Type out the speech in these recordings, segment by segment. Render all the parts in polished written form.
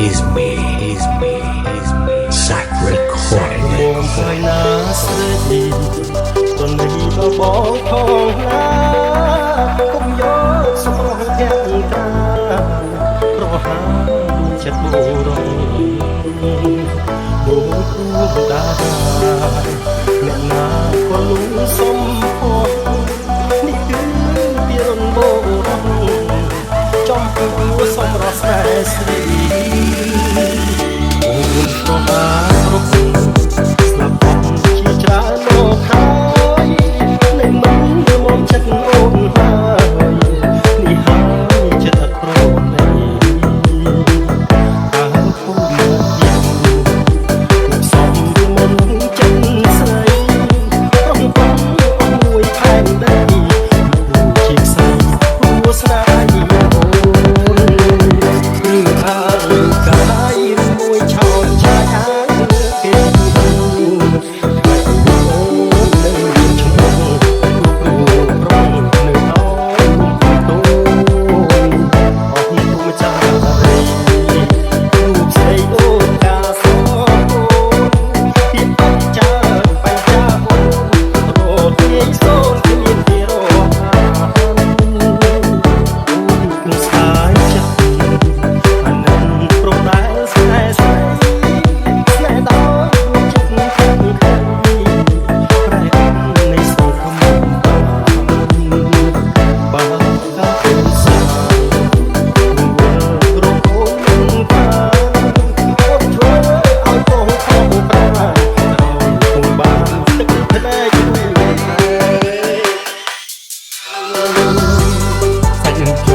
is me sacred chronic ហើយណាស្រីតននេះបបងផងណាគុំយកសំរងទាំងត្រាប្រហាចិត្តបូរងដូចគូតាអ្នកណាក៏លងសំផស្សនេះគឺពីរនបូរងចំពោះសំរស់ស្នេហ៍ស្រីអូនក៏បានប្រគំស្លាប់អស់ជាច្រើនមកហើយនៅមិនមកចិត្តអូនហើយនេះហើយចិត្តអត់ព្រមទេអើពុំមកយ៉ាងសំមុនចិត្តស្រីរំពងអស់មួយផែនដីជាខ្សែព្រោះស្នេហ៍អូនឬអើកាយមួយឆោតឆាយគេ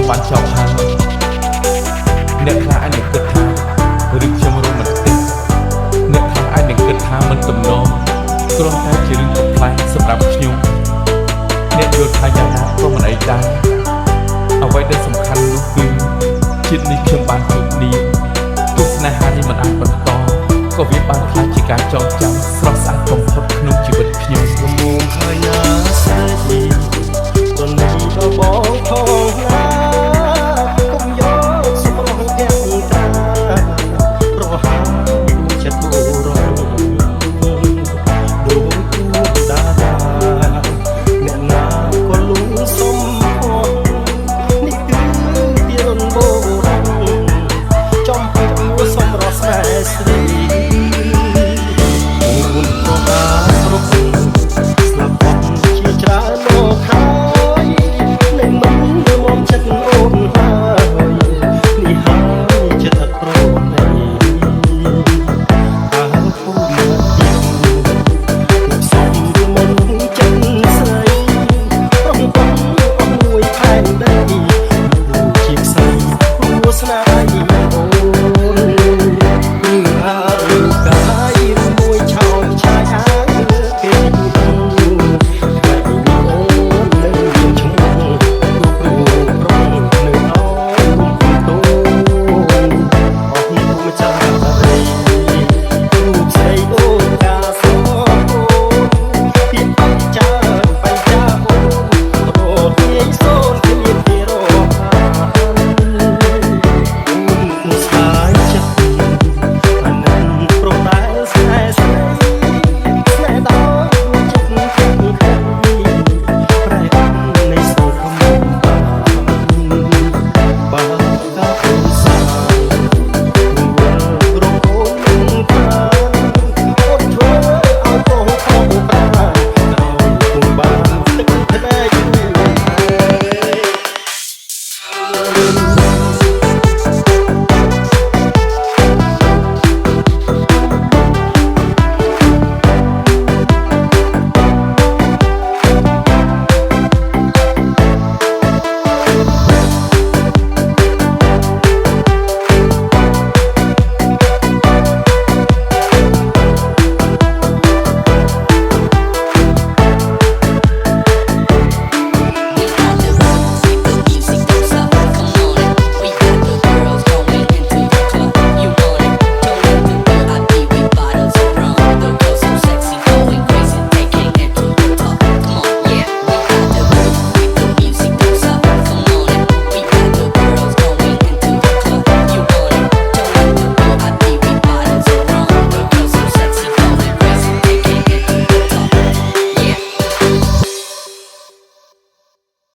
បានចប់ហើយអ្នកខ្លះអាចនឹងគិតថារឿងខ្ញុំរំមិនទេអ្នកខ្លះអាចនឹងគិតថាមិនទំនងគ្រាន់តែជារឿងកំប្លែងសម្រាប់ខ្ញុំអ្នកយល់ថាយ៉ាងណាក៏មិនអីដែរអ្វីដែលសំខាន់នោះគឺជាតិនេះខ្ញុំបានជួបនេះទស្សនៈនេះមិនអាចបន្តក៏វាបានខ្លាចជាការចងចាំស្រស់ស្អាតបំផុតក្នុងជីវិតខ្ញុំ